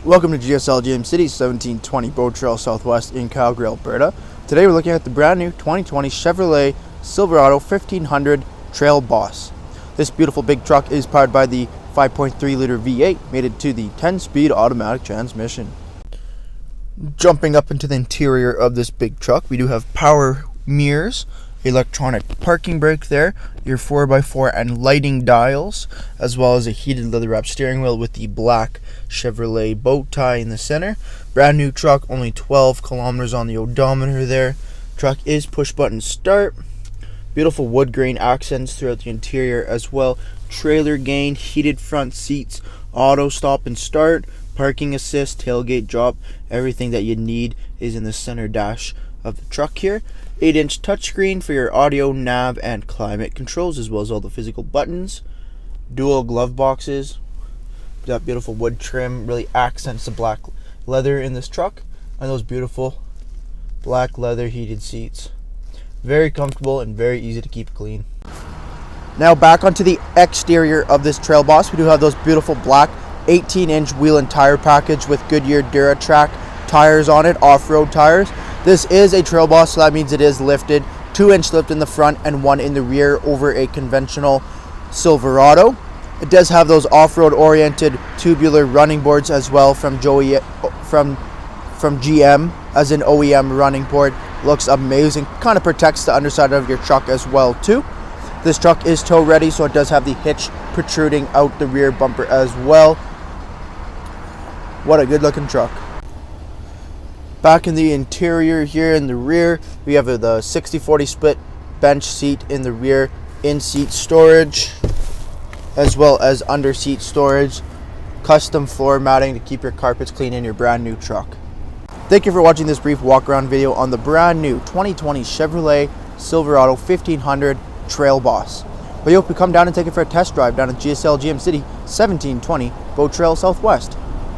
Welcome to GSL GM City 1720 Boat Trail Southwest in Calgary, Alberta. Today we're looking at the brand new 2020 Chevrolet Silverado 1500 Trail Boss. This beautiful big truck is powered by the 5.3 liter V8 mated to the 10-speed automatic transmission. Jumping up into the interior of this big truck, we do have power mirrors, electronic parking brake there, your 4x4 and lighting dials, as well as a heated leather wrapped steering wheel with the black Chevrolet bow tie in the center. Brand new truck, only 12 kilometers on the odometer there. Truck is push button start. Beautiful wood grain accents throughout the interior as well. Trailer gain, heated front seats, auto stop and start, parking assist, tailgate drop. Everything that you need is in the center dash of the truck here. 8-inch touchscreen for your audio, nav, and climate controls, as well as all the physical buttons. Dual glove boxes. That beautiful wood trim really accents the black leather in this truck, and those beautiful black leather heated seats. Very comfortable and very easy to keep clean. Now back onto the exterior of this Trail Boss, we do have those beautiful black 18-inch wheel and tire package with Goodyear DuraTrack tires on it, off-road tires. This is a Trail Boss, so that means it is lifted. 2-inch lift in the front and 1 in the rear over a conventional Silverado. It does have those off-road oriented tubular running boards as well from GM as an OEM running board. Looks amazing. Kind of protects the underside of your truck as well too. This truck is tow ready, so it does have the hitch protruding out the rear bumper as well. What a good looking truck. Back in the interior here in the rear, we have the 60-40 split bench seat in the rear, in-seat storage, as well as under-seat storage, custom floor matting to keep your carpets clean in your brand new truck. Thank you for watching this brief walk-around video on the brand new 2020 Chevrolet Silverado 1500 Trail Boss. We hope you come down and take it for a test drive down at GSL GM City 1720 Boat Trail Southwest.